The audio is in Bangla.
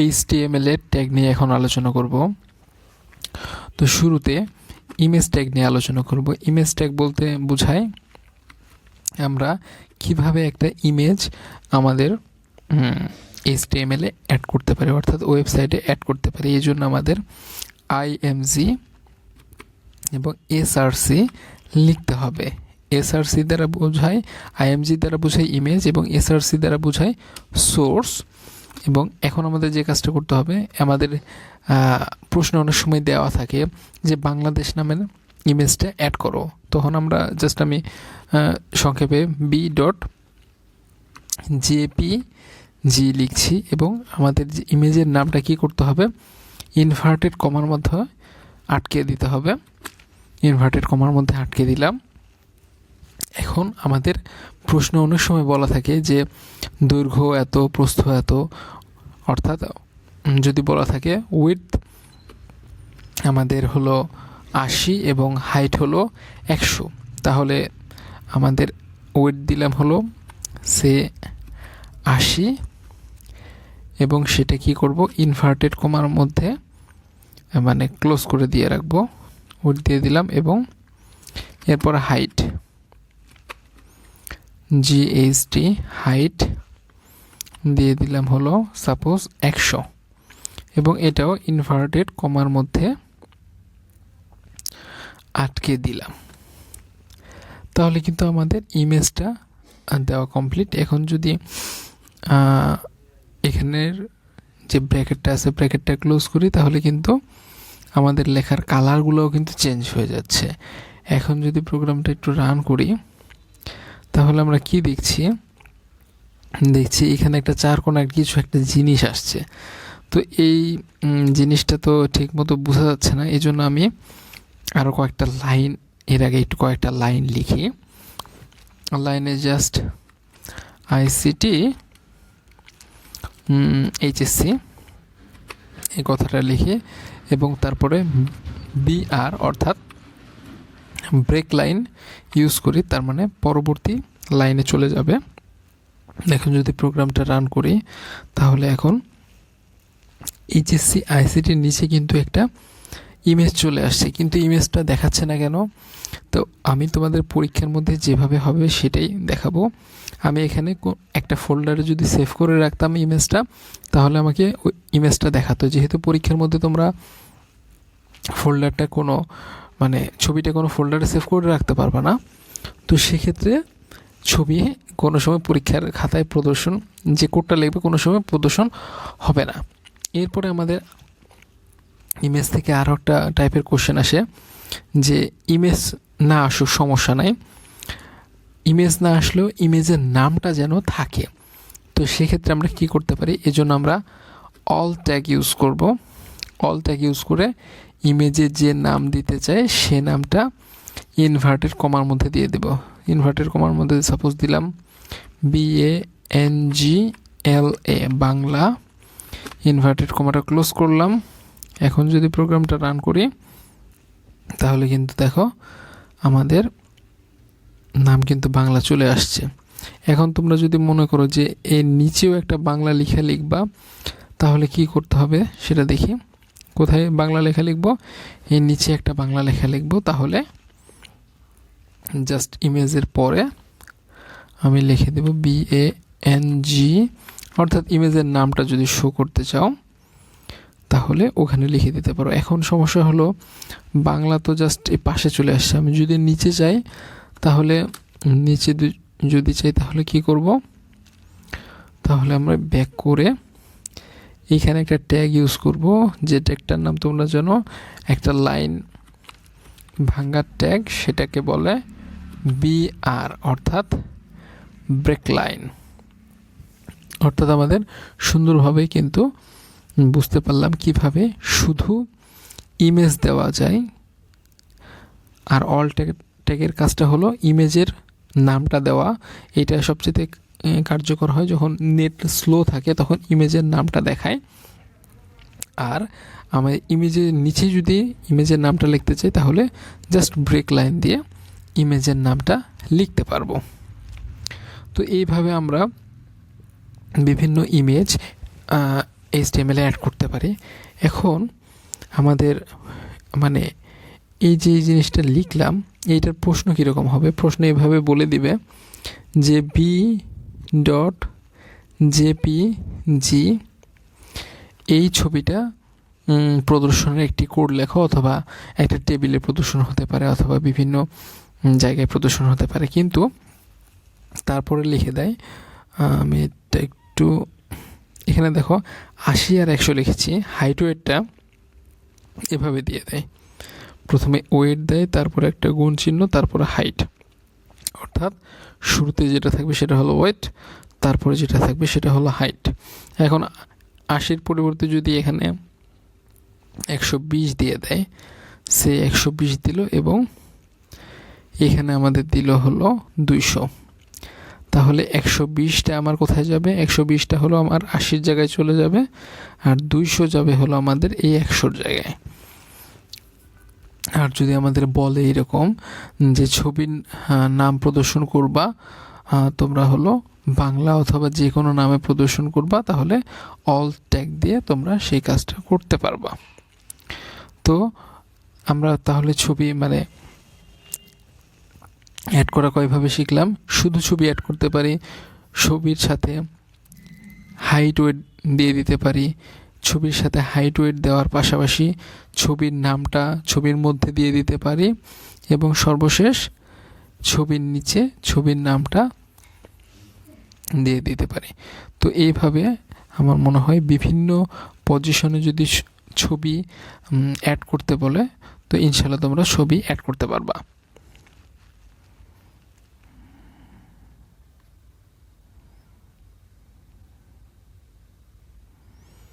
HTML এর ট্যাগ নিয়ে এখন আলোচনা করব। তো শুরুতে ইমেজ ট্যাগ নিয়ে আলোচনা করব। ইমেজ ট্যাগ বলতে বোঝায় আমরা কিভাবে একটা ইমেজ আমাদের HTML এ অ্যাড করতে পারি, অর্থাৎ ওয়েবসাইটে অ্যাড করতে পারি। এই জন্য আমাদের IMG এবং SRC লিখতে হবে। SRC দ্বারা বোঝায়, IMG দ্বারা বোঝায় ইমেজ এবং SRC দ্বারা বোঝায় সোর্স। এবং এখন আমাদের যে কাজটা করতে হবে, আমাদের প্রশ্ন অনেক সময় দেওয়া থাকে যে বাংলাদেশ নামের ইমেজটা অ্যাড করো, তখন আমরা আমি সংক্ষেপে b.jpg লিখছি এবং আমাদের যে ইমেজের নামটা কি করতে হবে, ইনভার্টেড কমার মধ্যে আটকে দিতে হবে। ইনভার্টেড কমার মধ্যে আটকে দিলাম। এখন আমাদের প্রশ্ন অনেক সময় বলা থাকে যে দৈর্ঘ্য এত, প্রস্থ এত, অর্থাৎ যদি বলা থাকে উইডথ আমাদের হলো 80 এবং হাইট হলো 100, তাহলে আমাদের উইডথ দিলাম হলো 80 এবং সেটা কি করব, ইনভার্টেড কমার মধ্যে মানে ক্লোজ করে দিয়ে রাখবো। উইডথ দিয়ে দিলাম এবং এরপর হাইট GHT হাইট দিয়ে দিলাম হলো সাপোজ 100 এবং এটাও ইনভার্টেড কমার মধ্যে আটকে দিলাম। তাহলে কিন্তু আমাদের ইমেজটা দেওয়া কমপ্লিট। এখন যদি এখানের যে ব্র্যাকেটটা আছে ব্র্যাকেটটা ক্লোজ করি, তাহলে কিন্তু আমাদের লেখার কালারগুলোও কিন্তু চেঞ্জ হয়ে যাচ্ছে। এখন যদি প্রোগ্রামটা একটু রান করি, তাহলে আমরা কি দেখছি এখানে একটা চার কোণার কিছু একটা জিনিস আসছে। তো এই জিনিসটা তো ঠিক মতো বোঝা যাচ্ছে না, এই জন্য আমি আরও কয়েকটা লাইন, এর আগে একটু কয়েকটা লাইন লিখি। লাইনে জাস্ট ICT HSC এই কথাটা লিখে এবং তারপরে BR অর্থাৎ ব্রেক লাইন ইউজ করি, তার মানে পরবর্তী লাইনে চলে যাবে। এখন যদি প্রোগ্রামটা রান করি, তাহলে এখন HSC ICT নিচে কিন্তু একটা ইমেজ চলে আসছে, কিন্তু ইমেজটা দেখাচ্ছে না কেন? তো আমি তোমাদের পরীক্ষার মধ্যে যেভাবে হবে সেটাই দেখাবো। আমি এখানে একটা ফোল্ডারে যদি সেভ করে রাখতাম ইমেজটা, তাহলে আমাকে ওই ইমেজটা দেখাতো। যেহেতু পরীক্ষার মধ্যে তোমরা ফোল্ডারটা ছবিটা কোনো ফোল্ডারে সেভ করে রাখতে পারবে না, তো সেক্ষেত্রে ছবি কোনো সময় পরীক্ষার খাতায় প্রদর্শন, যে কোডটা লিখবে কোনো সময় প্রদর্শন হবে না। এরপরে আমাদের ইমেজ থেকে আরও একটা টাইপের কোশ্চেন আসে যে ইমেজ না আসুক সমস্যা নাই, ইমেজ না আসলেও ইমেজের নামটা যেন থাকে। তো সেক্ষেত্রে আমরা কি করতে পারি, এজন্য আমরা অল ট্যাগ ইউজ করব। অল ট্যাগ ইউজ করে ইমেজের যে নাম দিতে চাই সে নামটা ইনভার্টেড কমার মধ্যে দিয়ে দেব। ইনভার্টেড কমার মধ্যে সাপোজ দিলাম BANGLA বাংলা, ইনভার্টেড কমাটা ক্লোজ করলাম। এখন যদি প্রোগ্রামটা রান করি, তাহলে কিন্তু দেখো আমাদের নাম কিন্তু বাংলা চলে আসছে। এখন তোমরা যদি মনে করো যে এর নিচেও একটা বাংলা লেখা লিখবা, তাহলে কি করতে হবে সেটা দেখি। কোথায় বাংলা লেখা লিখব? এর নিচে একটা বাংলা লেখা লিখব। তাহলে জাস্ট ইমেজের পরে আমি লিখে দেব BANG, অর্থাৎ ইমেজের নামটা যদি শো করতে চাও তাহলে ওখানে লিখে দিতে পারো। এখন সমস্যা হলো বাংলা তো জাস্ট এই পাশে চলে আসছে, আমি যদি নিচে যাই তাহলে নিচে যদি চাই তাহলে কি করব, তাহলে আমরা ব্যাক করে এইখানে একটা ট্যাগ ইউজ করব, যে ট্যাগটার নাম তোমরা জানো, একটা লাইন ভাঙার ট্যাগ, সেটাকে বলে BR অর্থাৎ ব্রেক লাইন। অর্থাৎ আমাদের সুন্দরভাবে কিন্তু বুঝতে পারলাম কিভাবে শুধু ইমেজ দেওয়া যায়। আর অল ট্যাগের কাজটা হলো ইমেজের নামটা দেওয়া। এটা সবচেয়ে কার্যকর হয় যখন নেট স্লো থাকে, তখন ইমেজের নামটা দেখায়। আর আমার ইমেজের নিচে যদি ইমেজের নামটা লিখতে চাই, তাহলে জাস্ট ব্রেক লাইন দিয়ে ইমেজের নামটা লিখতে পারবো। তো এইভাবে আমরা বিভিন্ন ইমেজ HTML অ্যাড করতে পারি। এখন আমাদের মানে এই যে জিনিসটা লিখলাম এইটার প্রশ্ন কীরকম হবে, প্রশ্ন এভাবে বলে দিবে যে b.jpg এই ছবিটা প্রদর্শনের একটি কোড লেখো, অথবা একটা টেবিলে প্রদর্শন হতে পারে, অথবা বিভিন্ন জায়গায় প্রদর্শন হতে পারে। কিন্তু তারপরে লিখে দেয়, আমি এটা একটু এখানে দেখো 80 আর 100 লিখেছি, হাইট ওয়েটটা এভাবে দিয়ে দেয়, প্রথমে ওয়েট দেয়, তারপরে একটা গুণ চিহ্ন, তারপরে হাইট, অর্থাৎ শুরুতে যেটা থাকবে সেটা হলো ওয়েট, তারপরে যেটা থাকবে সেটা হলো হাইট। এখন 80-র পরিবর্তে যদি এখানে 120 দিয়ে দেয়, সে 120 দিল, এবং এখানে আমাদের দিল হলো 200। তাহলে 120টা আমার কোথায় যাবে? 120টা হলো আমার 80-র জায়গায় চলে যাবে, আর 200 যাবে হলো আমাদের এই 100-র জায়গায়। আর যদি আমাদের বলে এরকম যে ছবির নাম প্রদর্শন করবা তোমরা হলো বাংলা অথবা যে কোনো নামে প্রদর্শন করবা, তাহলে অল ট্যাগ দিয়ে তোমরা সেই কাজটা করতে পারবা। তো আমরা তাহলে ছবি মানে অ্যাড করা কয়ভাবে শিখলাম। শুধু ছবি অ্যাড করতে পারি, ছবির সাথে হাইট ওয়েট দিয়ে দিতে পারি, ছবির সাথে হাইট ওয়েট দেওয়ার পাশাপাশি ছবির নামটা ছবির মধ্যে দিয়ে দিতে পারি, এবং সর্বশেষ ছবির নিচে ছবির নামটা দিয়ে দিতে পারি। তো এইভাবে আমার মনে হয় বিভিন্ন পজিশনে যদি ছবি অ্যাড করতে বলে, তো ইনশাল্লাহ তোমরা ছবি অ্যাড করতে পারবা।